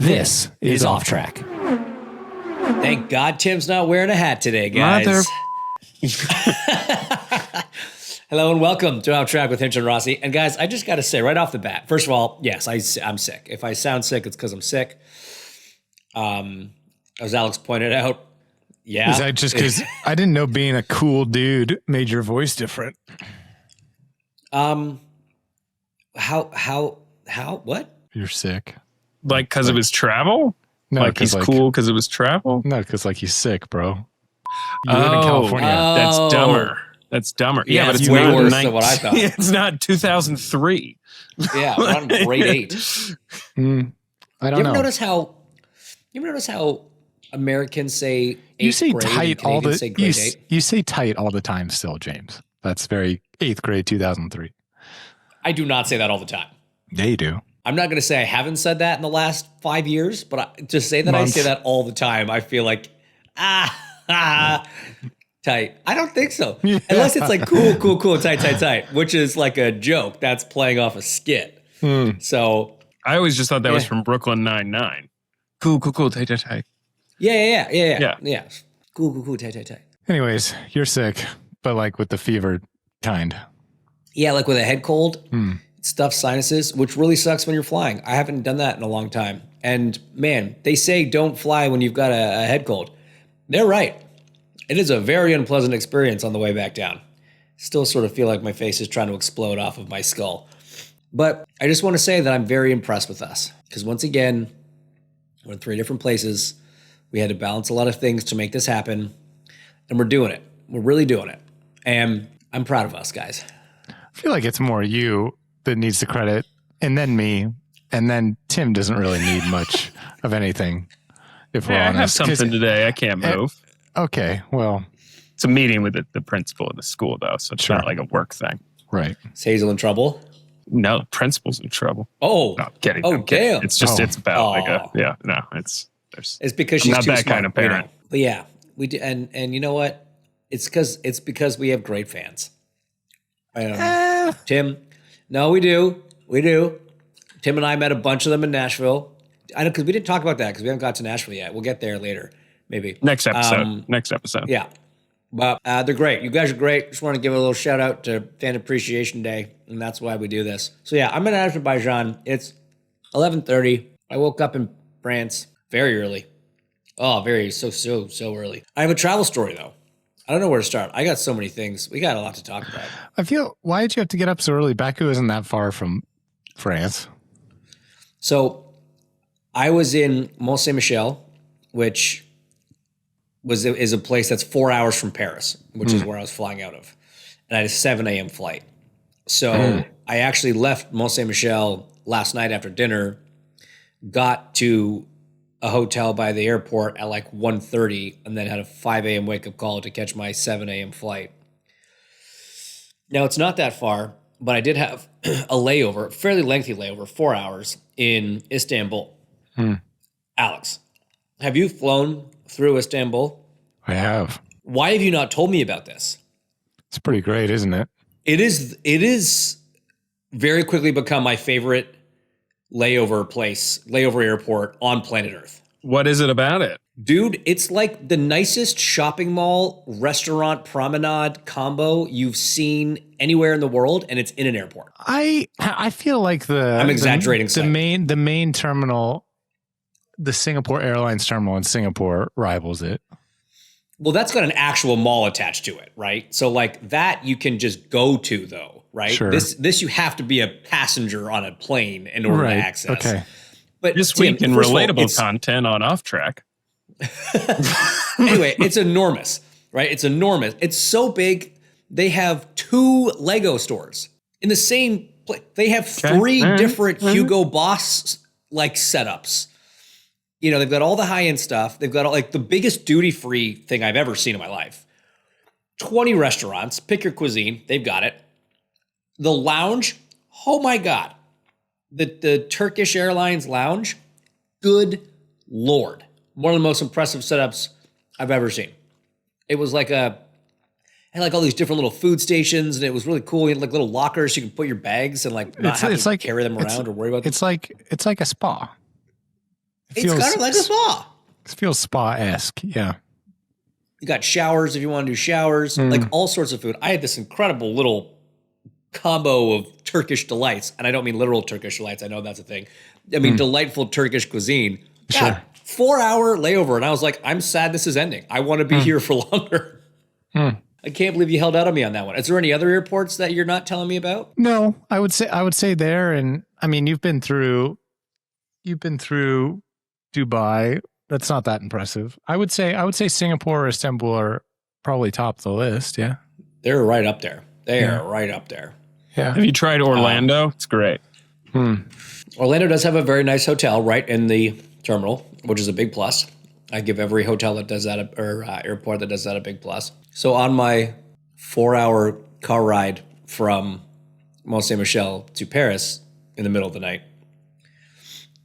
This is Off Track. Thank God Tim's not wearing a hat today, guys. Hello and welcome to Off Track with Hinch and Rossi. And guys, I just got to say right off the bat, first of all, yes, I'm sick. If I sound sick, it's because I'm sick. As Alex pointed out, yeah. Is that just because I didn't know being a cool dude made your voice different? How, what? You're sick. Like because of his travel? No, like he's cool because of his travel? No, because like he's sick, bro. You live in California. That's dumber. That's dumber. Yeah, but it's it's way not worse than what I thought. It's not 2003. Yeah, we're on grade 8. I don't know. You ever notice how Americans say 8th you say grade tight all the say grade 8? You say tight all the time still, James. That's very 8th grade 2003. I do not say that all the time. Yeah, you do. I'm not going to say I haven't said that in the last 5 years, but to say that I say that all the time, I feel like, tight. I don't think so. Yeah. Unless it's like cool, tight, which is like a joke. That's playing off a skit. So I always just thought that was from Brooklyn Nine-Nine. Cool, tight. Yeah. Cool, tight. Anyways, you're sick, but like with the fever kind. Yeah, like with a head cold. Stuffed sinuses, which really sucks when you're flying. I haven't done that in a long time. And man, they say don't fly when you've got a head cold. They're right. It is a very unpleasant experience on the way back down. Still sort of feel like my face is trying to explode off of my skull. But I just want to say that I'm very impressed with us. Because once again, we're in 3 different places. We had to balance a lot of things to make this happen. And we're doing it. We're really doing it. And I'm proud of us, guys. I feel like it's more you that needs the credit, and then me, and then Tim doesn't really need much of anything. If we're honest, I have something today. I can't move. Okay, well, it's a meeting with the principal of the school, though, so it's not like a work thing. Right? Is Hazel in trouble? No, the principal's in trouble. Oh, no, I'm kidding. Oh, damn! It's just it's about it's because she's not too that smart, kind of parent. But yeah, we do, and you know what? It's because we have great fans. Tim. No, we do. Tim and I met a bunch of them in Nashville. I know because we didn't talk about that because we haven't got to Nashville yet. We'll get there later, maybe. Next episode. Yeah. But they're great. You guys are great. Just want to give a little shout out to Fan Appreciation Day, and that's why we do this. So yeah, I'm in Azerbaijan. It's 11:30. I woke up in France very early. Oh, so early. I have a travel story though. I don't know where to start. I got so many things. We got a lot to talk about. Why did you have to get up so early? Baku isn't that far from France. So I was in Mont Saint-Michel, which is a place that's 4 hours from Paris, which is where I was flying out of. And I had a 7 a.m. flight. So I actually left Mont Saint-Michel last night after dinner, got to a hotel by the airport at like 1:30 and then had a 5 a.m. wake-up call to catch my 7 a.m. flight. Now, it's not that far, but I did have a layover, fairly lengthy layover, 4 hours in Istanbul. Alex, have you flown through Istanbul? I have. Why have you not told me about this? It's pretty great, isn't it? It is very quickly become my favorite layover airport on planet Earth. What is it about it? Dude, it's like the nicest shopping mall, restaurant, promenade combo you've seen anywhere in the world, and it's in an airport. I feel like I'm exaggerating. The main terminal, the Singapore Airlines terminal in Singapore rivals it. Well, that's got an actual mall attached to it, right? So like that you can just go to though, right? Sure. This you have to be a passenger on a plane in order to access. Okay. But this week in relatable content on Off Track. Anyway, it's enormous, right? It's enormous. It's so big. They have 2 Lego stores in the same place. They have 3 different Hugo Boss like setups. You know, they've got all the high-end stuff. They've got like the biggest duty-free thing I've ever seen in my life. 20 restaurants. Pick your cuisine. They've got it. The lounge. Oh my God. The Turkish Airlines lounge. Good Lord. One of the most impressive setups I've ever seen. It was like had like all these different little food stations, and it was really cool. You had like little lockers so you can put your bags and like not have to carry them around or worry about them. It's like a spa. It's kind of like a spa. It feels spa-esque. Yeah. You got showers if you want to do showers, like all sorts of food. I had this incredible little combo of Turkish delights, and I don't mean literal Turkish delights. I know that's a thing. I mean delightful Turkish cuisine. God, Sure. 4-hour layover, and I was like, I'm sad this is ending. I want to be here for longer. I can't believe you held out on me on that one. Is there any other airports that you're not telling me about? No, I would say there, and I mean you've been through Dubai. That's not that impressive. I would say Singapore or Istanbul are probably top of the list. Yeah. They're right up there. They are right up there. Yeah. Have you tried Orlando? It's great. Orlando does have a very nice hotel right in the terminal, which is a big plus. I give every hotel that does that, or airport that does that, a big plus. So on my 4-hour car ride from Mont Saint Michel to Paris in the middle of the night,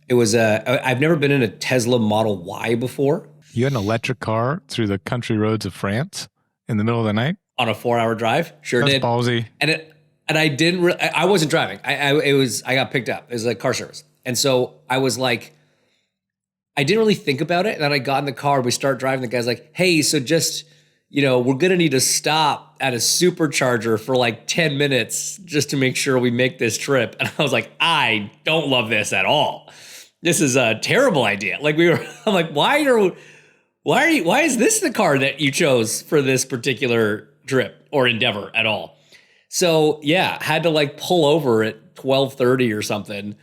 it was I've never been in a Tesla Model Y before. You had an electric car through the country roads of France in the middle of the night? On a 4-hour drive. Sure That's did. ballsy. And I didn't I wasn't driving. I got picked up. It was like car service. And so I was like, I didn't really think about it. And then I got in the car, we start driving. The guy's like, hey, so just, we're going to need to stop at a supercharger for like 10 minutes just to make sure we make this trip. And I was like, I don't love this at all. This is a terrible idea. I'm like, why is this the car that you chose for this particular trip or endeavor at all? So yeah, had to like pull over at 12:30 or something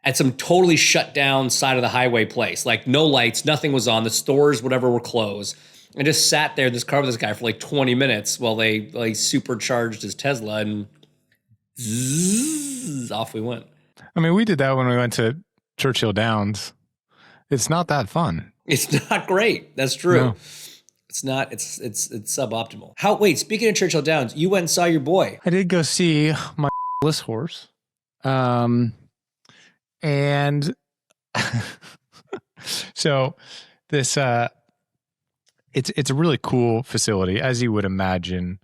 at some totally shut down side of the highway place. Like no lights, nothing was on. The stores, whatever, were closed. And just sat there in this car with this guy for like 20 minutes while they like supercharged his Tesla and zzz, off we went. I mean, we did that when we went to Churchill Downs. It's not that fun. It's not great. That's true. No. It's not. It's suboptimal. Wait, speaking of Churchill Downs, you went and saw your boy. I did go see my horse. And so this it's a really cool facility, as you would imagine.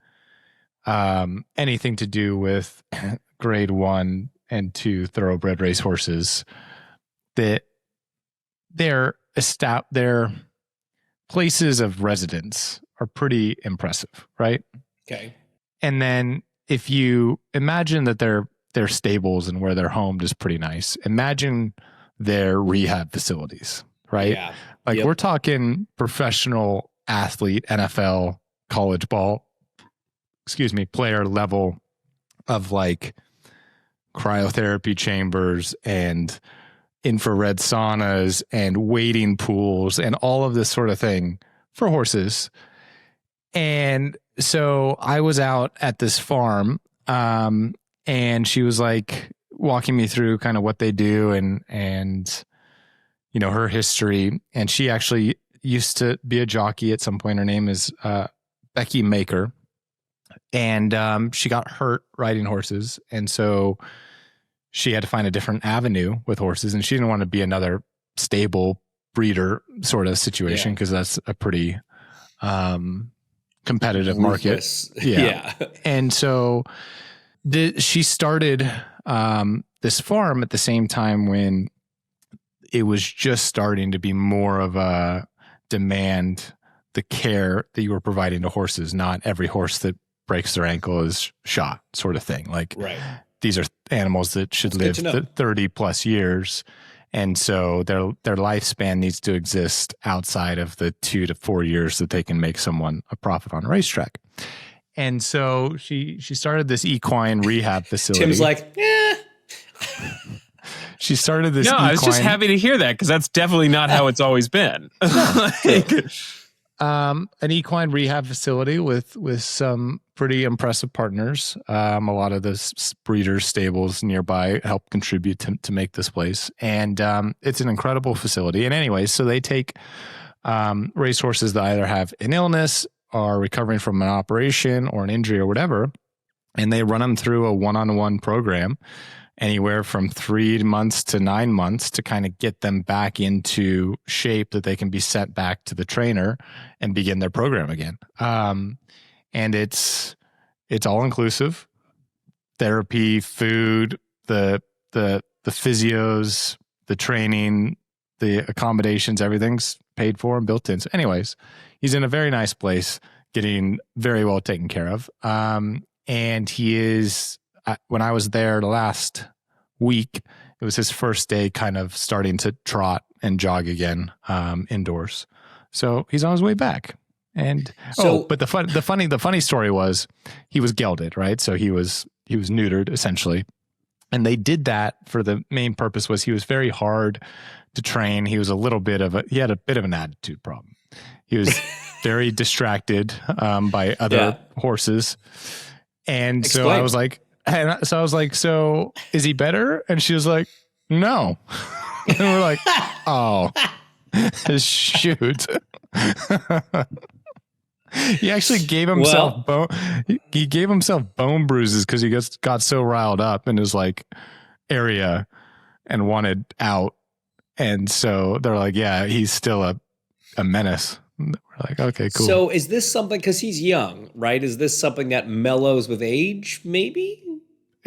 Anything to do with grade 1 and 2 thoroughbred racehorses, that their places of residence are pretty impressive, right? Okay. And then if you imagine that their stables and where they're homed is pretty nice, imagine their rehab facilities, right? Yeah. Like we're talking professional athlete, NFL, college ball, player level of like cryotherapy chambers and infrared saunas and wading pools and all of this sort of thing for horses. And so I was out at this farm, and she was like walking me through kind of what they do and her history. And she actually used to be a jockey at some point. Her name is Becky Maker. And she got hurt riding horses. And so she had to find a different avenue with horses. And she didn't want to be another stable breeder sort of situation, because that's a pretty competitive market. Yeah. And so she started this farm at the same time when it was just starting to be more of a demand, the care that you were providing to horses. Not every horse that breaks their ankle is shot, sort of thing. Like these are animals that should live 30 plus years. And so their lifespan needs to exist outside of the 2 to 4 years that they can make someone a profit on a racetrack. And so she started this equine rehab facility. Tim's like, yeah. She started this. No, I was just happy to hear that, because that's definitely not how it's always been. An equine rehab facility with some pretty impressive partners. A lot of the breeders' stables nearby help contribute to make this place. And it's an incredible facility. And anyway, so they take racehorses that either have an illness, are recovering from an operation or an injury or whatever, and they run them through a one-on-one program, anywhere from 3 months to 9 months, to kind of get them back into shape that they can be sent back to the trainer and begin their program again. And it's all inclusive: therapy, food, the physios, the training, the accommodations, everything's paid for and built in. So anyways, he's in a very nice place, getting very well taken care of. And he is, when I was there the last week, it was his first day kind of starting to trot and jog again indoors. So he's on his way back. And but the funny story was he was gelded, right? So he was neutered essentially. And they did that for the main purpose was he was very hard to train. He was he had a bit of an attitude problem. He was very distracted by other horses. And so I was like, so is he better? And she was like, no. And we're like, oh, shoot. He actually gave himself bone bruises because he got so riled up in his like area and wanted out. And so they're like, yeah, he's still a menace. We're like, okay, cool. So is this something, because he's young, right? Is this something that mellows with age, maybe?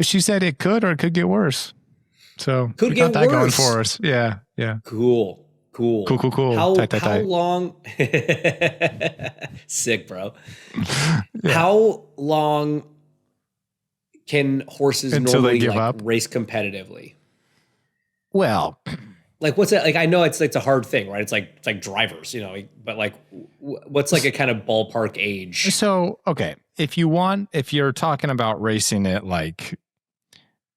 She said it could, or it could get worse. So could we got get that worse. going for us. Yeah. Cool. How long? Sick, bro. Yeah. How long can horses normally race competitively? Well, like what's that? Like I know it's a hard thing, right? It's like drivers, you know. But like, what's like a kind of ballpark age? So okay, if you're talking about racing at like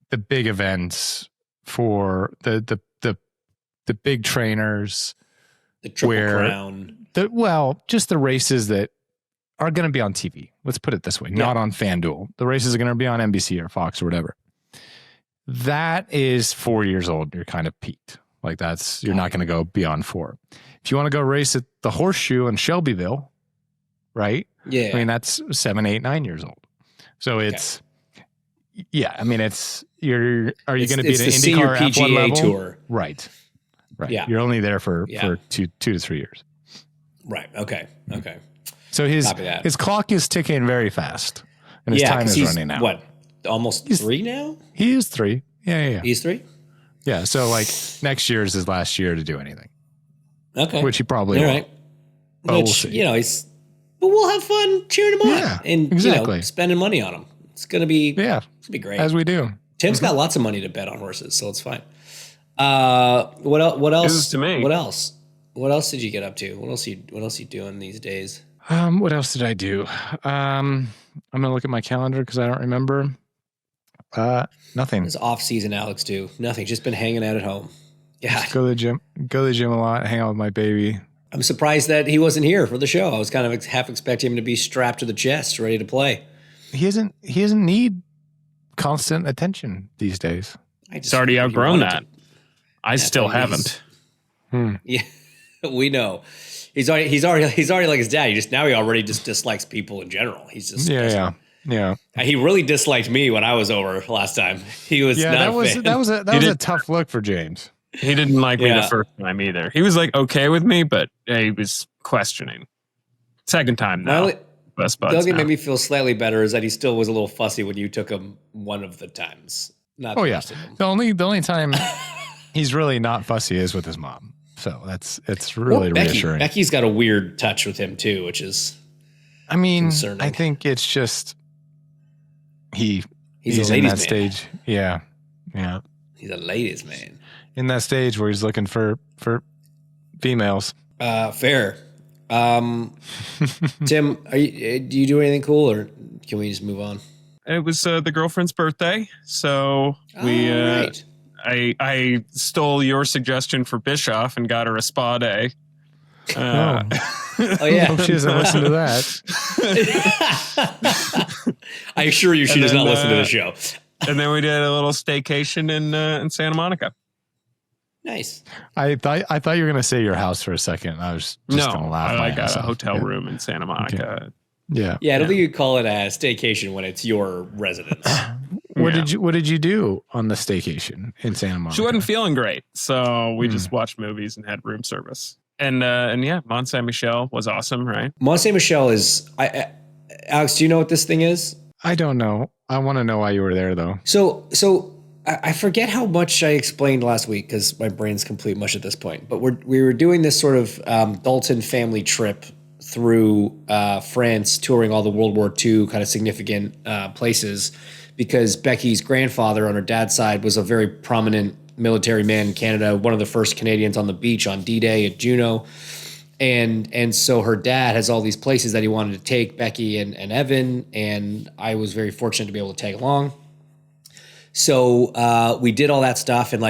the big events for the big trainers, the Triple Crown, just the races that are going to be on TV. Let's put it this way, not on FanDuel. The races are going to be on NBC or Fox or whatever. That is 4 years old. You're kind of peaked. Like you're not going to go beyond 4. If you want to go race at the Horseshoe in Shelbyville, right? Yeah. I mean, that's 7, 8, 9 years old. So it's, I mean, are you going to be at an IndyCar PGA level? Tour? Right. Yeah. You're only there for 2 to 3 years. Right. Okay. So his clock is ticking very fast and his time is running out. What? Almost 3 now? He is 3. Yeah. He's 3? Yeah. So like next year is his last year to do anything. Okay. Which he probably will. Right. But we'll see. But we'll have fun cheering him on and spending money on him. It's gonna be great. As we do. Tim's got lots of money to bet on horses, so it's fine. What else? To me. What else? What else did you get up to? What else you doing these days? What else did I do? I'm gonna look at my calendar because I don't remember. Nothing. It's off season, Alex. Too nothing. Just been hanging out at home. Yeah. Just go to the gym a lot. Hang out with my baby. I'm surprised that he wasn't here for the show. I was kind of half expecting him to be strapped to the chest, ready to play. He doesn't need constant attention these days. He's already outgrown that. I still haven't. Yeah, we know. He's already like his dad. He already just dislikes people in general. He's just yeah. He really disliked me when I was over last time. He was that was a tough look for James. He didn't like me the first time either. He was like okay with me, but he was questioning. Second time now. The only thing made me feel slightly better is that he still was a little fussy when you took him one of the times. Not the rest of them. The only time he's really not fussy is with his mom. So it's really reassuring. Becky's got a weird touch with him too, which is concerning. I think it's just he's in that stage. Yeah. He's a ladies man. In that stage where he's looking for females. Fair. Tim, do you do anything cool, or can we just move on? It was the girlfriend's birthday, so we. Right. I stole your suggestion for Bischoff and got her a spa day. Yeah, hope she doesn't listen to that. I assure you, she does not listen to the show. And then we did a little staycation in Santa Monica. Nice. I thought you were gonna say your house for a second. I was just gonna laugh. I got a hotel room in Santa Monica. Okay. Yeah. I don't think you'd call it a staycation when it's your residence. What did you do on the staycation in Santa Monica? She wasn't feeling great, so we just watched movies and had room service. And Mont Saint Michel was awesome, right? Mont Saint Michel is. Alex, do you know what this thing is? I don't know. I want to know why you were there, though. So I forget how much I explained last week because my brain's complete mush at this point. But we were doing this sort of Dalton family trip through France, touring all the World War II kind of significant places, because Becky's grandfather on her dad's side was a very prominent military man in Canada, one of the first Canadians on the beach on D-Day at Juno. And so her dad has all these places that he wanted to take Becky and Evan, and I was very fortunate to be able to tag along. So we did all that stuff, and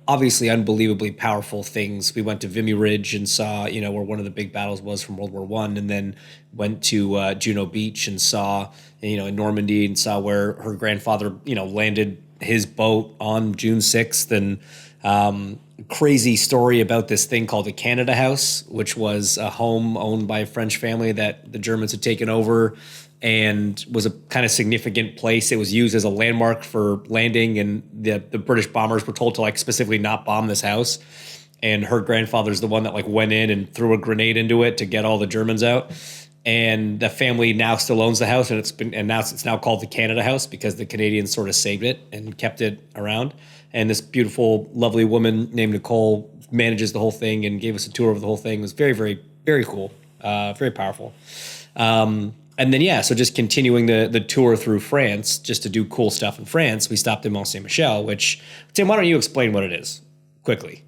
obviously unbelievably powerful things. We went to Vimy Ridge and saw, where one of the big battles was from World War I, and then went to Juno Beach and saw, in Normandy, and saw where her grandfather, landed his boat on June 6th. And crazy story about this thing called the Canada House, which was a home owned by a French family that the Germans had taken over, and was a kind of significant place. It was used as a landmark for landing, and the British bombers were told to specifically not bomb this house. And her grandfather's the one that went in and threw a grenade into it to get all the Germans out. And the family now still owns the house, and it's now called the Canada House because the Canadians sort of saved it and kept it around. And this beautiful, lovely woman named Nicole manages the whole thing and gave us a tour of the whole thing. It was very, very, very cool, very powerful. And then, so just continuing the tour through France, just to do cool stuff in France, we stopped in Mont Saint-Michel, which, Tim, why don't you explain what it is quickly?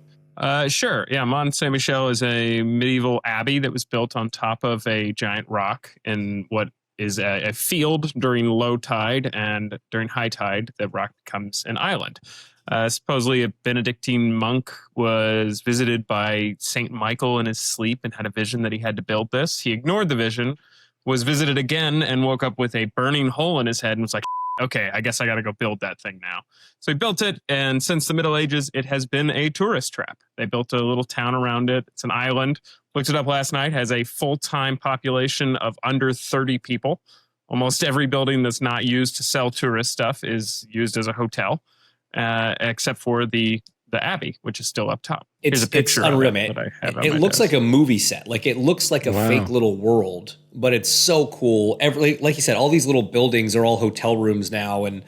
Sure. Yeah, Mont Saint-Michel is a medieval abbey that was built on top of a giant rock in what is a field during low tide, and during high tide, the rock becomes an island. Supposedly a Benedictine monk was visited by Saint Michael in his sleep and had a vision that he had to build this. He ignored the vision, was visited again, and woke up with a burning hole in his head and was like, okay, I guess I got to go build that thing now. So he built it, and since the Middle Ages, it has been a tourist trap. They built a little town around it. It's an island. Looked it up last night, has a full-time population of under 30 people. Almost every building that's not used to sell tourist stuff is used as a hotel, except for the Abbey, which is still up top. Here's a picture. It's unreal, man. It looks like a movie set. It looks like a fake little world, but it's so cool. Like you said, all these little buildings are all hotel rooms now, and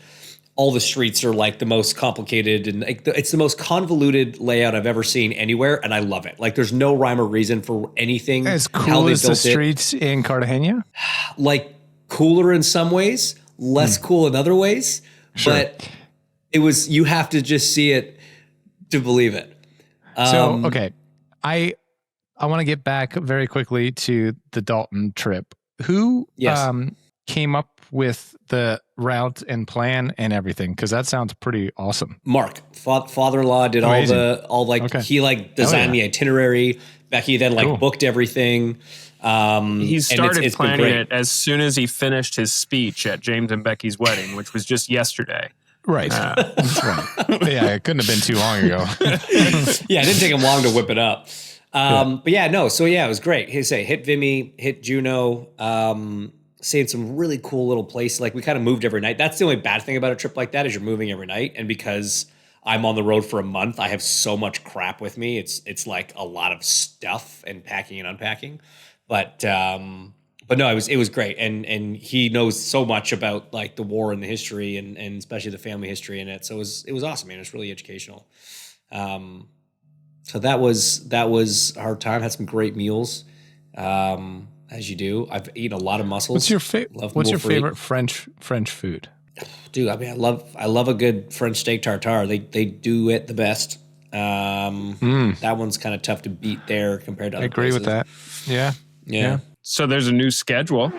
all the streets are the most complicated, and it's the most convoluted layout I've ever seen anywhere, and I love it. There's no rhyme or reason for anything. As cool as the streets in Cartagena? Cooler in some ways, less cool in other ways, sure. But you have to just see it to believe it. So, okay. I want to get back very quickly to the Dalton trip. Who came up with the route and plan and everything? Because that sounds pretty awesome. Mark, father-in-law, did Amazing. He designed the itinerary. Becky then cool. Booked everything. He started planning it as soon as he finished his speech at James and Becky's wedding, which was just yesterday. Right. That's right. Yeah, it couldn't have been too long ago. Yeah, it didn't take him long to whip it up. But yeah, no. So yeah, it was great. Hit Vimy, hit Juno, seeing some really cool little places. We kind of moved every night. That's the only bad thing about a trip like that is you're moving every night. And because I'm on the road for a month, I have so much crap with me. It's a lot of stuff and packing and unpacking. But no, it was great, and he knows so much about the war and the history, and especially the family history in it. So it was awesome, man. It was really educational. So that was our time. Had some great meals, as you do. I've eaten a lot of mussels. What's your favorite French food? Dude, I mean, I love a good French steak tartare. They do it the best. That one's kind of tough to beat there compared to other places. With that. Yeah. So there's a new schedule.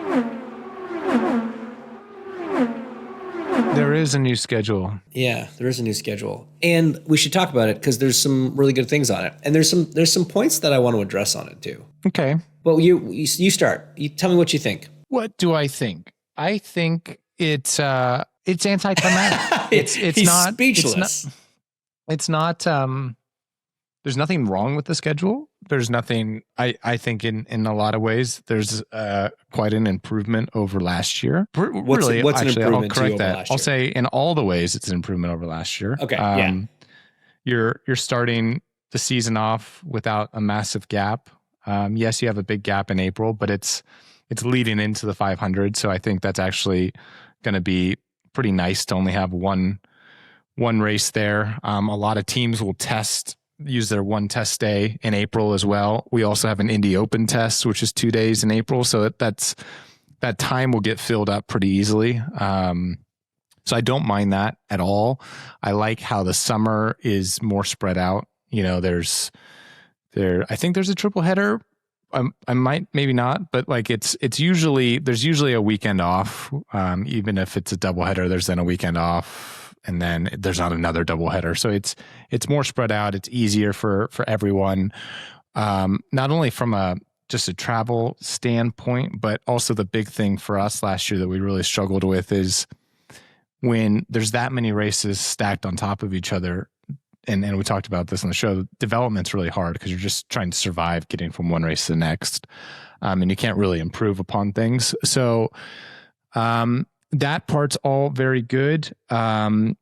There is a new schedule. Yeah, there is a new schedule. And we should talk about it because there's some really good things on it. And there's some points that I want to address on it too. Okay. Well, you start. You tell me what you think. What do I think? I think it's anticlimactic. He's not speechless. It's not there's nothing wrong with the schedule. There's nothing, I think in a lot of ways, there's quite an improvement over last year. What's an improvement I'll correct to you over that. last year? I'll say in all the ways it's an improvement over last year. Okay, You're starting the season off without a massive gap. Yes, you have a big gap in April, but it's leading into the 500. So I think that's actually going to be pretty nice to only have one one race there. A lot of teams will use their one test day in April as well. We also have an Indy Open test, which is 2 days in April. So that time will get filled up pretty easily. So I don't mind that at all. I like how the summer is more spread out. You know, I think there's a triple header. I might, maybe not, but like there's usually a weekend off. Even if it's a double header, there's then a weekend off. And then there's not another doubleheader. So it's more spread out. It's easier for everyone. Not only from just a travel standpoint, but also the big thing for us last year that we really struggled with is when there's that many races stacked on top of each other. And we talked about this on the show, development's really hard because you're just trying to survive getting from one race to the next. And you can't really improve upon things. So, that part's all very good. I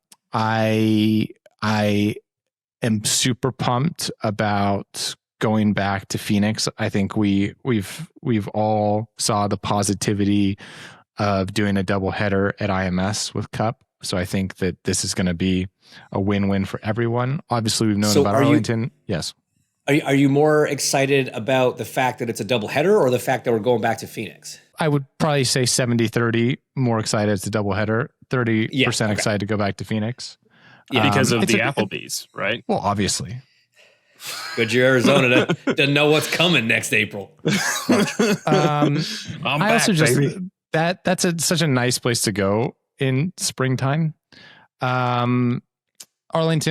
am super pumped about going back to Phoenix. I think we've all saw the positivity of doing a doubleheader at IMS with Cup. So I think that this is going to be a win-win for everyone. Obviously, we've known about Arlington. Yes. Are you more excited about the fact that it's a doubleheader or the fact that we're going back to Phoenix? I would probably say 70-30, more excited it's a doubleheader, 30% excited to go back to Phoenix. Yeah, because of the Applebee's, right? Well, obviously. Goodyear, Arizona doesn't know what's coming next April. I also just that's such a nice place to go in springtime. Arlington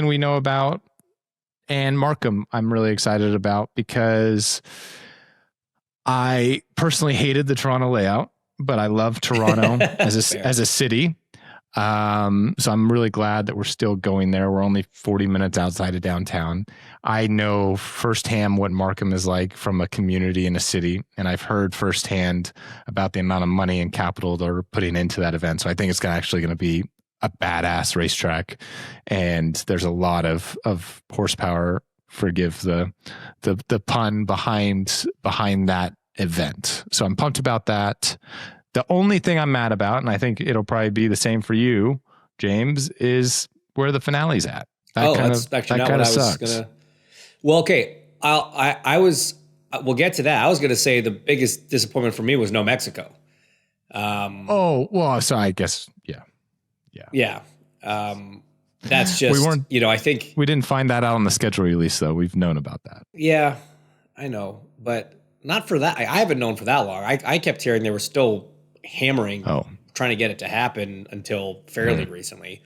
we know about, and Markham I'm really excited about because I personally hated the Toronto layout, but I love Toronto as a city. So I'm really glad that we're still going there. We're only 40 minutes outside of downtown. I know firsthand what Markham is like from a community in a city, and I've heard firsthand about the amount of money and capital they're putting into that event. So I think it's actually going to be a badass racetrack, and there's a lot of horsepower. Forgive the pun behind that event. So I'm pumped about that. The only thing I'm mad about, and I think it'll probably be the same for you, James, is where the finale's at. That's actually not what I was gonna. Well, okay, we'll get to that. I was gonna say the biggest disappointment for me was no Mexico. So I guess yeah. That's just, I think we didn't find that out on the schedule release, though. We've known about that. Yeah, I know, but not for that. I haven't known for that long. I kept hearing they were still hammering, trying to get it to happen until fairly recently.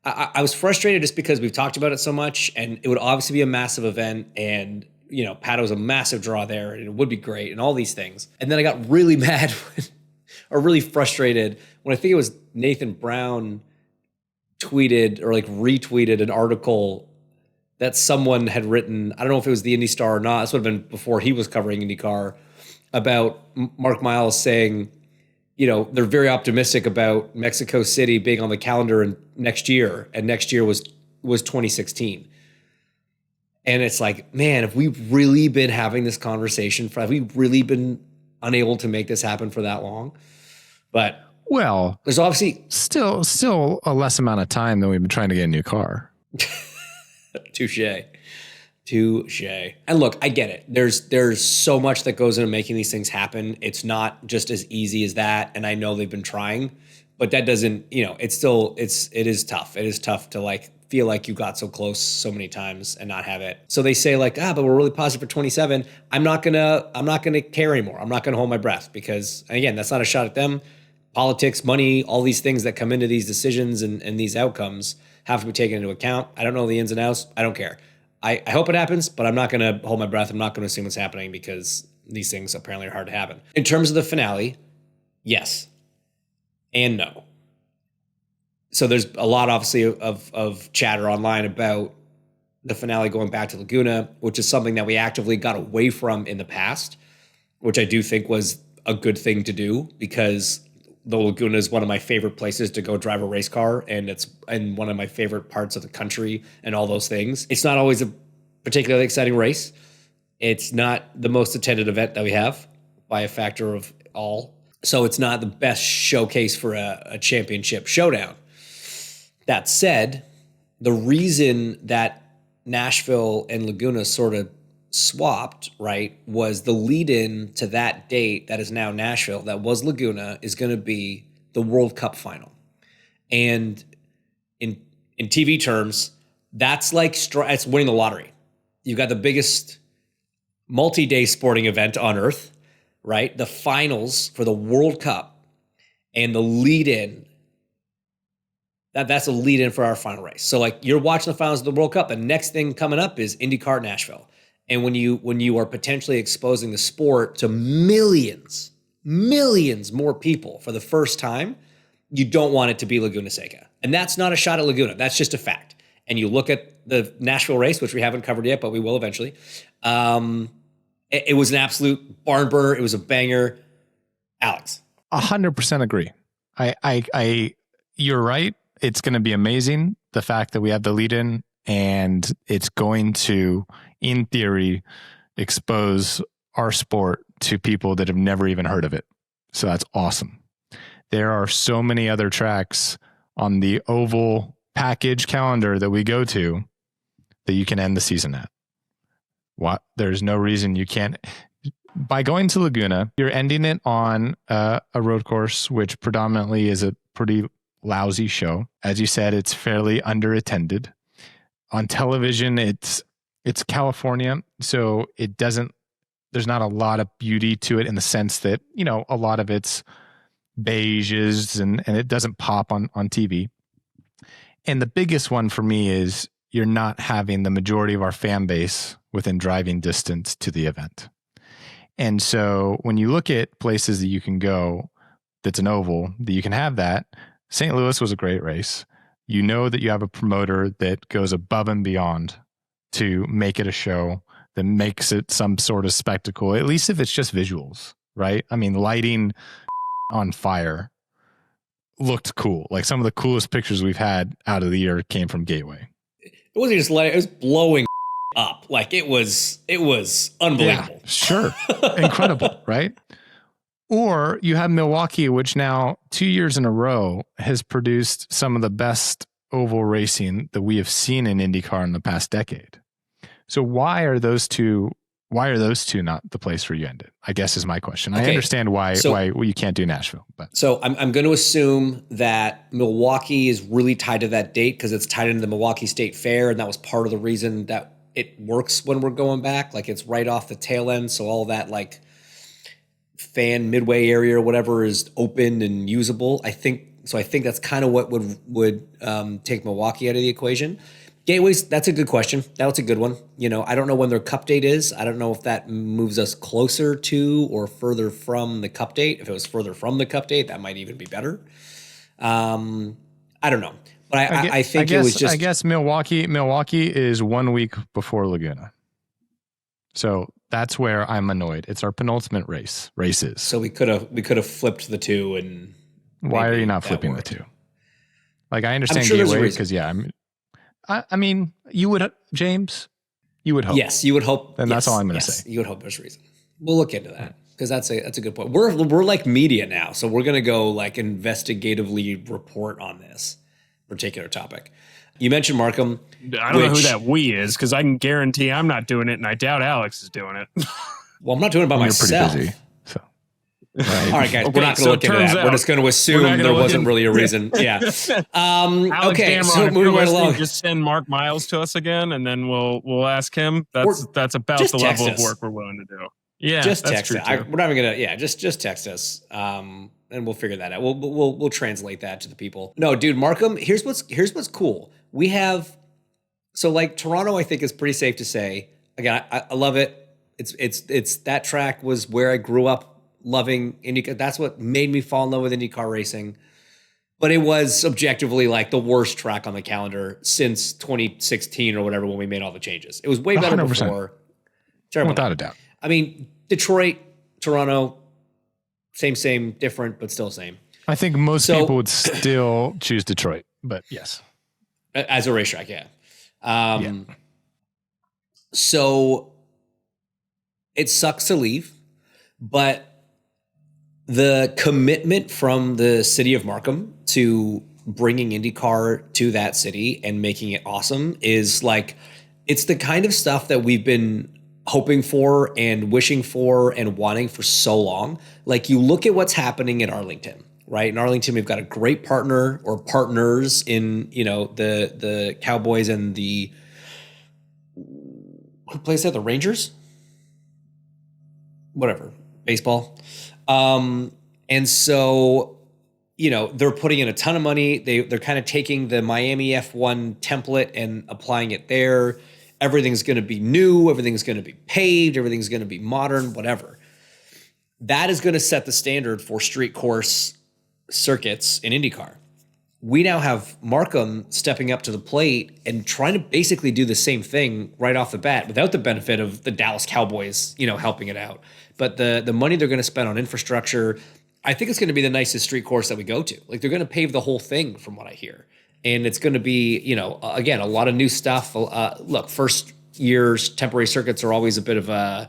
I was frustrated just because we've talked about it so much, and it would obviously be a massive event, and Pato's a massive draw there, and it would be great, and all these things. And then I got really mad or really frustrated when I think it was Nathan Brown tweeted or retweeted an article that someone had written. I don't know if it was the Indy Star or not. This would have been before he was covering IndyCar, about Mark Miles saying, they're very optimistic about Mexico City being on the calendar next year. And next year was 2016. And it's like, man, have we really been having this conversation have we really been unable to make this happen for that long? But well, there's obviously still a less amount of time than we've been trying to get a new car. Touche. And look, I get it. There's so much that goes into making these things happen. It's not just as easy as that. And I know they've been trying, but that doesn't, it is tough. It is tough to feel like you got so close so many times and not have it. So they say but we're really positive for 27. I'm not gonna care anymore. I'm not gonna hold my breath because, and again, that's not a shot at them. Politics, money, all these things that come into these decisions and these outcomes have to be taken into account. I don't know the ins and outs. I don't care. I hope it happens, but I'm not going to hold my breath. I'm not going to assume what's happening because these things apparently are hard to happen. In terms of the finale, yes and no. So there's a lot, obviously, of chatter online about the finale going back to Laguna, which is something that we actively got away from in the past, which I do think was a good thing to do because the Laguna is one of my favorite places to go drive a race car, and it's in one of my favorite parts of the country and all those things. It's not always a particularly exciting race. It's not the most attended event that we have by a factor of all. So it's not the best showcase for a championship showdown. That said, the reason that Nashville and Laguna sort of swapped, right, was the lead-in to that date that is now Nashville, that was Laguna, is going to be the World Cup final. And in TV terms, that's like it's winning the lottery. You've got the biggest multi-day sporting event on earth, right? The finals for the World Cup and the lead-in. That's a lead-in for our final race. So like you're watching the finals of the World Cup, the next thing coming up is IndyCar Nashville. And when you are potentially exposing the sport to millions more people for the first time, you don't want it to be Laguna Seca. And that's not a shot at Laguna. That's just a fact. And you look at the Nashville race, which we haven't covered yet, but we will eventually. It was an absolute barn burner. It was a banger. Alex. 100% agree. You're right. It's going to be amazing. The fact that we have the lead in, and it's going to, in theory, expose our sport to people that have never even heard of it. So that's awesome. There are so many other tracks on the oval package calendar that we go to that you can end the season at. There's no reason you can't. By going to Laguna, you're ending it on a road course, which predominantly is a pretty lousy show. As you said, it's fairly underattended. On television, it's California, so there's not a lot of beauty to it in the sense that, a lot of it's beiges and it doesn't pop on TV. And the biggest one for me is you're not having the majority of our fan base within driving distance to the event. And so when you look at places that you can go, that's an oval, that you can have that. St. Louis was a great race. You know that you have a promoter that goes above and beyond to make it a show, that makes it some sort of spectacle, at least if it's just visuals, right? I mean, lighting on fire looked cool. Like some of the coolest pictures we've had out of the year came from Gateway. It wasn't just lighting, it was blowing up. Like it was unbelievable. Yeah, sure. Incredible, right? Or you have Milwaukee, which now 2 years in a row has produced some of the best oval racing that we have seen in IndyCar in the past decade. So why are those two not the place where you end it? I guess is my question. Okay. I understand why you can't do Nashville. But so I'm going to assume that Milwaukee is really tied to that date because it's tied into the Milwaukee State Fair, and that was part of the reason that it works when we're going back. Like it's right off the tail end, so all that like fan midway area or whatever is open and usable. I think that's kind of what would take Milwaukee out of the equation. Gateways, that's a good question. That's a good one. I don't know when their cup date is. I don't know if that moves us closer to or further from the cup date. If it was further from the cup date, that might even be better. I don't know. But I guess Milwaukee is 1 week before Laguna. So that's where I'm annoyed. It's our penultimate races. So we could have flipped the two, and why are you not flipping the two? Like I understand Gateway because I mean, you would, James, you would hope. Yes, you would hope. And that's all I'm going to say. You would hope there's a reason. We'll look into that because that's a good point. We're like media now, so we're going to go like investigatively report on this particular topic. You mentioned Markham. I don't know who that we is because I can guarantee I'm not doing it, and I doubt Alex is doing it. Well, I'm not doing it by myself. You're pretty busy, so. Right. All right, guys, we're not going to look into that. We're just going to assume there wasn't really a reason. Yeah. Okay, so moving right along. Just send Mark Miles to us again, and then we'll ask him. That's about the level of work we're willing to do. Yeah, just text us. We're not even gonna. Yeah, just text us, and we'll figure that out. We'll translate that to the people. No, dude, Markham. Here's what's cool. We have like Toronto. I think is pretty safe to say. Again, I love it. It's that track was where I grew up loving IndyCar. That's what made me fall in love with IndyCar racing. But it was objectively like the worst track on the calendar since 2016 or whatever when we made all the changes. It was way better 100%. Before. Terrible. Without a doubt. I mean, Detroit, Toronto, same, different, but still same. I think most people would still choose Detroit, but yes. As a racetrack, yeah. So it sucks to leave, but the commitment from the city of Markham to bringing IndyCar to that city and making it awesome is like, it's the kind of stuff that we've been hoping for and wishing for and wanting for so long. Like, you look at what's happening in Arlington, right? In Arlington, we've got a great partner or partners in, the Cowboys and who plays there? The Rangers? Whatever. Baseball. And so, they're putting in a ton of money. They're kind of taking the Miami F1 template and applying it there. Everything's going to be new. Everything's going to be paved. Everything's going to be modern, whatever. That is going to set the standard for street course circuits in IndyCar. We now have Markham stepping up to the plate and trying to basically do the same thing right off the bat without the benefit of the Dallas Cowboys, helping it out. But the money they're going to spend on infrastructure, I think it's going to be the nicest street course that we go to. Like, they're going to pave the whole thing from what I hear. And it's going to be, again, a lot of new stuff. Look, first year's temporary circuits are always a bit of a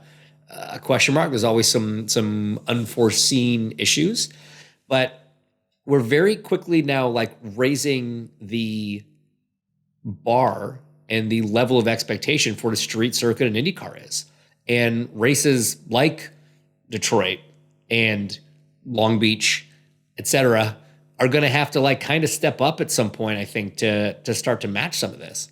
question mark. There's always some unforeseen issues. But we're very quickly now like raising the bar and the level of expectation for the street circuit in IndyCar is. And races like Detroit and Long Beach, et cetera, are going to have to like kind of step up at some point, I think, to start to match some of this,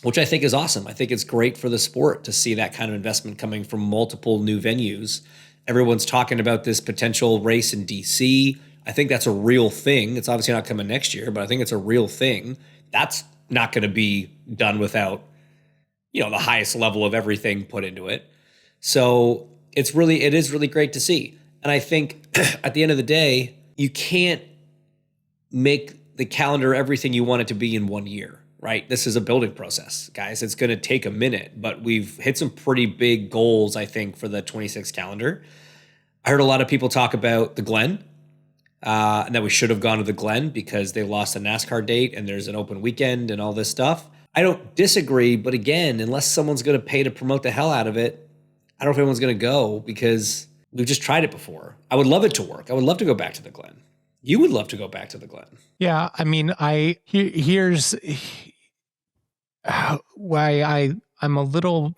which I think is awesome. I think it's great for the sport to see that kind of investment coming from multiple new venues. Everyone's talking about this potential race in DC. I think that's a real thing. It's obviously not coming next year, but I think it's a real thing. That's not going to be done without, the highest level of everything put into it. So it is really great to see. And I think at the end of the day, you can't make the calendar everything you want it to be in 1 year, right? This is a building process, guys. It's going to take a minute, but we've hit some pretty big goals, I think, for the 26 calendar. I heard a lot of people talk about the Glen, and that we should have gone to the Glen because they lost a NASCAR date and there's an open weekend and all this stuff. I don't disagree, but again, unless someone's going to pay to promote the hell out of it, I don't know if anyone's going to go because we've just tried it before. I would love it to work. I would love to go back to the Glen. You would love to go back to the Glen. Yeah, I mean, here's why I'm a little.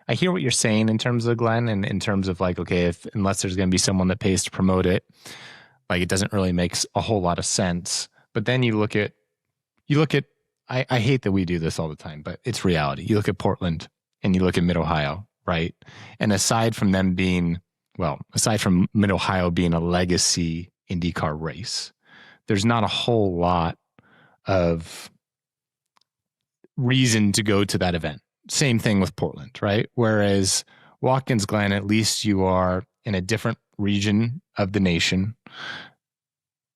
I hear what you're saying in terms of the Glen and in terms of like, okay, unless there's going to be someone that pays to promote it, like it doesn't really make a whole lot of sense. But then you look at. I hate that we do this all the time, but it's reality. You look at Portland and you look at Mid-Ohio, right? And aside from Mid-Ohio being a legacy IndyCar race, there's not a whole lot of reason to go to that event. Same thing with Portland, right? Whereas Watkins Glen, at least you are in a different region of the nation.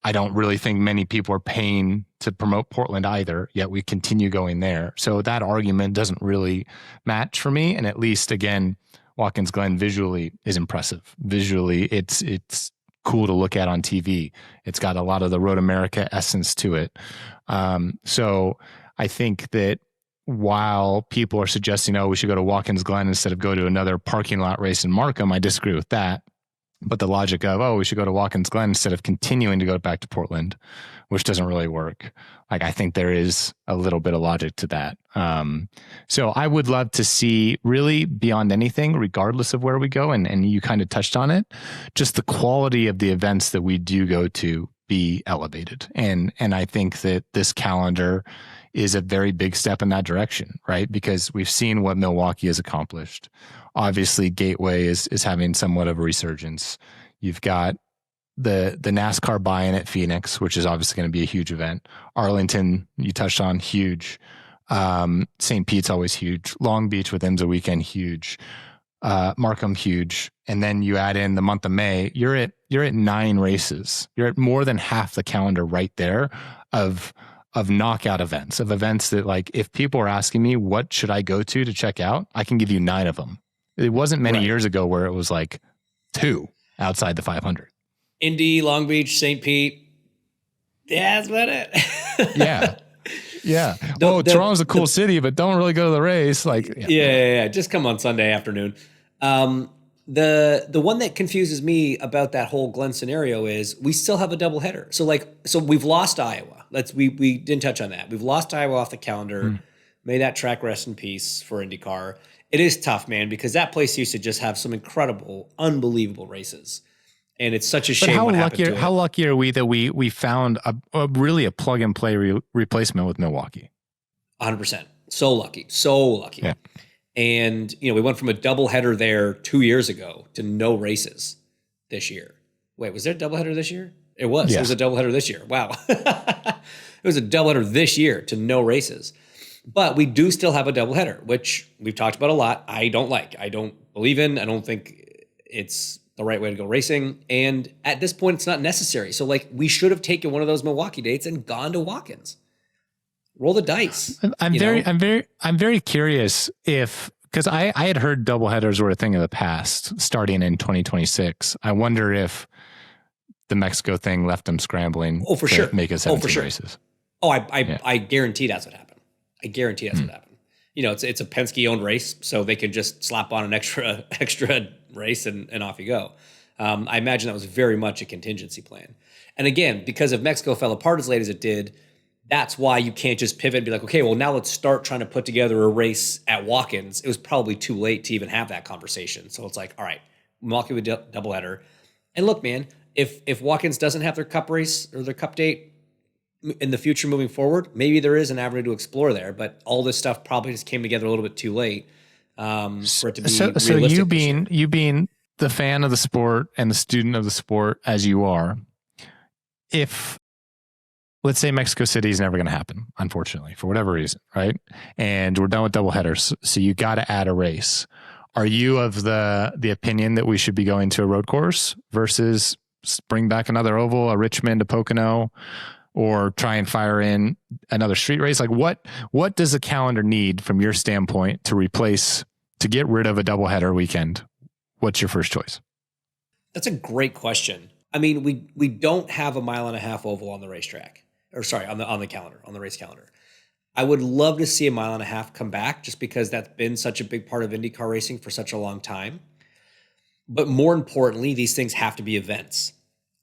I don't really think many people are paying to promote Portland either, yet we continue going there. So that argument doesn't really match for me. And at least, again, Watkins Glen visually is impressive. Visually, it's cool to look at on TV. It's got a lot of the Road America essence to it. So I think that while people are suggesting, we should go to Watkins Glen instead of go to another parking lot race in Markham, I disagree with that. But the logic of, we should go to Watkins Glen instead of continuing to go back to Portland, which doesn't really work. Like, I think there is a little bit of logic to that. So I would love to see, really beyond anything, regardless of where we go, and you kind of touched on it, just the quality of the events that we do go to be elevated. And I think that this calendar is a very big step in that direction, right? Because we've seen what Milwaukee has accomplished. Obviously, Gateway is having somewhat of a resurgence. You've got the NASCAR buy-in at Phoenix, which is obviously going to be a huge event. Arlington, you touched on, huge. St. Pete's always huge. Long Beach with IMSA weekend, huge. Markham, huge. And then you add in the month of May, you're at 9 races. You're at more than half the calendar right there of knockout events, of events that, like, if people are asking me what should I go to check out, I can give you 9 of them. It wasn't many years ago where it was like 2 outside the 500. Indy, Long Beach, St. Pete. Yeah, that's about it. Yeah. Toronto's a cool city, but don't really go to the race. Like, yeah. Just come on Sunday afternoon. The one that confuses me about that whole Glen scenario is we still have a doubleheader. So we've lost Iowa. We didn't touch on that. We've lost Iowa off the calendar. May that track rest in peace for IndyCar. It is tough, man, because that place used to just have some incredible, unbelievable races. And it's such a shame what happened to it. How lucky are we that we found a really a plug and play replacement with Milwaukee? 100%. So lucky. So lucky. Yeah. And, we went from a doubleheader there 2 years ago to no races this year. Wait, was there a doubleheader this year? It was. Yes. It was a doubleheader this year. Wow. It was a doubleheader this year to no races. But we do still have a doubleheader, which we've talked about a lot. I don't like. I don't believe in. I don't think it's the right way to go racing. And at this point, it's not necessary. So, we should have taken one of those Milwaukee dates and gone to Watkins. Roll the dice. I'm very curious because I had heard doubleheaders were a thing of the past starting in 2026. I wonder if the Mexico thing left them scrambling. Oh, for sure. Make it 17 races. Oh, I guarantee that's what happened. I guarantee that's what happened. It's a Penske owned race, so they could just slap on an extra race and off you go. I imagine that was very much a contingency plan. And again, because if Mexico fell apart as late as it did, that's why you can't just pivot and be like, okay, well, now let's start trying to put together a race at Watkins. It was probably too late to even have that conversation. So it's like, all right, Milwaukee with doubleheader. And look, man, if Watkins doesn't have their cup race or their cup date in the future moving forward, maybe there is an avenue to explore there. But all this stuff probably just came together a little bit too late for it to be realistic. So you being the fan of the sport and the student of the sport as you are, if let's say Mexico City is never going to happen, unfortunately, for whatever reason, right? And we're done with doubleheaders, so you got to add a race. Are you of the opinion that we should be going to a road course versus bring back another oval, a Richmond, a Pocono, or try and fire in another street race? What does the calendar need from your standpoint to get rid of a doubleheader weekend? What's your first choice? That's a great question. I mean, we don't have a 1.5 mile oval on the racetrack. Or sorry, on the calendar, on the race calendar. I would love to see a 1.5 mile come back just because that's been such a big part of IndyCar racing for such a long time. But more importantly, these things have to be events,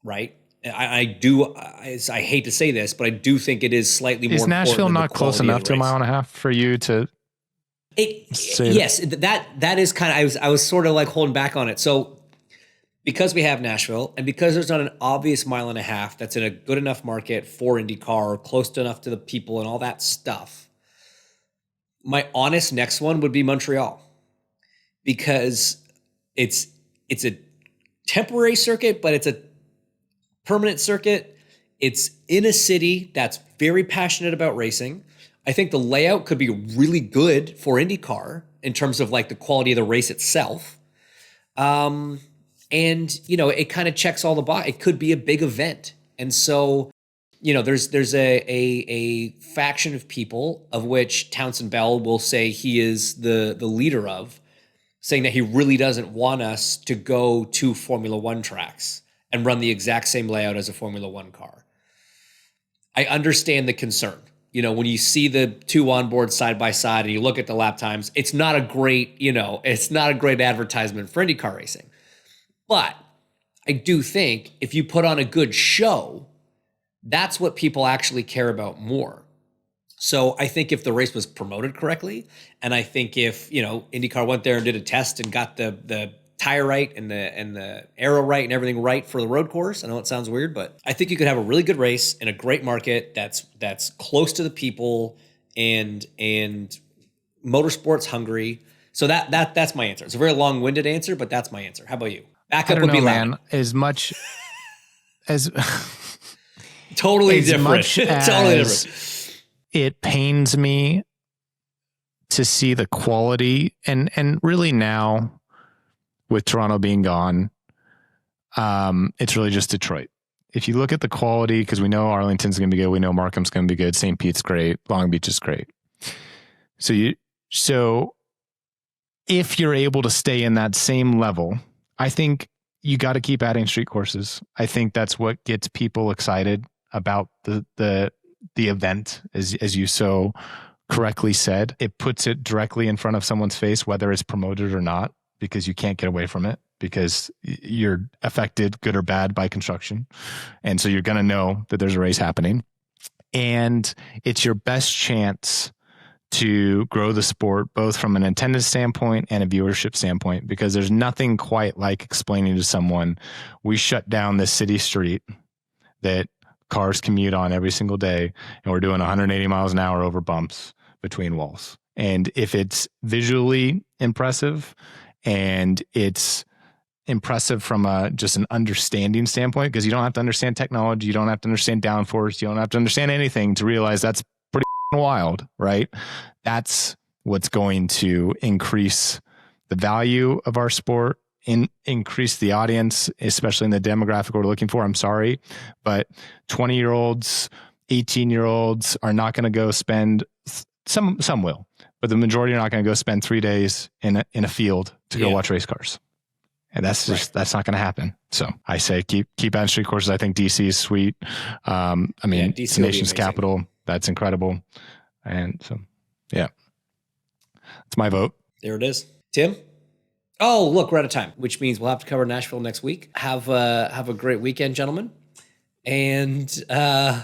right? I hate to say this, but I do think it is slightly more important. Is Nashville not close enough to 1.5 miles for you to say yes, that is kind of, I was sort of like holding back on it. So because we have Nashville and because there's not an obvious 1.5 miles that's in a good enough market for IndyCar, close enough to the people and all that stuff, my honest next one would be Montreal because it's a temporary circuit, but it's a permanent circuit. It's in a city that's very passionate about racing. I think the layout could be really good for IndyCar in terms of the quality of the race itself. And, it kind of checks all the boxes. It could be a big event. And so, there's a faction of people of which Townsend Bell will say he is the leader of, saying that he really doesn't want us to go to Formula One tracks and run the exact same layout as a Formula One car. I understand the concern. When you see the two onboards side by side and you look at the lap times, it's not a great advertisement for IndyCar racing. But I do think if you put on a good show, that's what people actually care about more. So I think if the race was promoted correctly, and I think if, IndyCar went there and did a test and got the tire right and the aero right and everything right for the road course, I know it sounds weird, but I think you could have a really good race in a great market that's close to the people and motorsports hungry. So that's my answer. It's a very long-winded answer, but that's my answer. How about you? Backup would be loud. As much as totally different. Totally different. It pains me to see the quality and really now with Toronto being gone, it's really just Detroit. If you look at the quality, because we know Arlington's going to be good, we know Markham's going to be good, St. Pete's great, Long Beach is great. So if you're able to stay in that same level, I think you got to keep adding street courses. I think that's what gets people excited about the event, as you so correctly said. It puts it directly in front of someone's face, whether it's promoted or not. because you can't get away from it, because you're affected, good or bad, by construction. And so you're going to know that there's a race happening. And it's your best chance to grow the sport, both from an attendance standpoint and a viewership standpoint, because there's nothing quite like explaining to someone, we shut down this city street that cars commute on every single day, and we're doing 180 miles an hour over bumps between walls. And if it's visually impressive and it's impressive from just an understanding standpoint, because you don't have to understand technology, you don't have to understand downforce, you don't have to understand anything to realize that's pretty wild, right? That's what's going to increase the value of our sport, increase the audience, especially in the demographic we're looking for. I'm sorry, but 20-year-olds, 18-year-olds are not going to go spend, some will, but the majority are not going to go spend 3 days in a field to go watch race cars. And that's just, that's not going to happen. So I say keep adding street courses. I think DC is sweet. I mean, it's the nation's capital. That's incredible. And so, yeah, it's my vote. There it is. Tim? Oh, look, we're out of time, which means we'll have to cover Nashville next week. Have a great weekend, gentlemen. And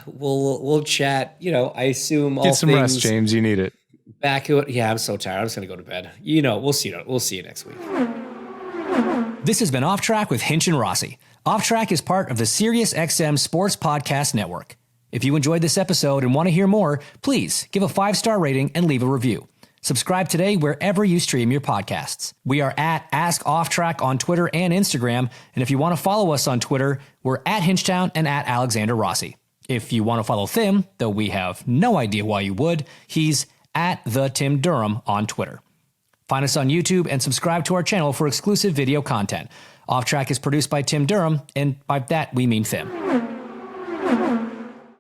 we'll chat, I assume all Get some things rest, James. You need it. Back to it. Yeah, I'm so tired. I'm just going to go to bed. We'll see you next week. This has been Off Track with Hinch and Rossi. Off Track is part of the SiriusXM Sports Podcast Network. If you enjoyed this episode and want to hear more, please give a 5-star rating and leave a review. Subscribe today wherever you stream your podcasts. We are at Ask Off Track on Twitter and Instagram. And if you want to follow us on Twitter, we're at Hinchtown and at Alexander Rossi. If you want to follow Tim, though we have no idea why you would, he's at the Tim Durham on Twitter. Find us on YouTube and subscribe to our channel for exclusive video content. Off Track is produced by Tim Durham, and by that we mean Tim.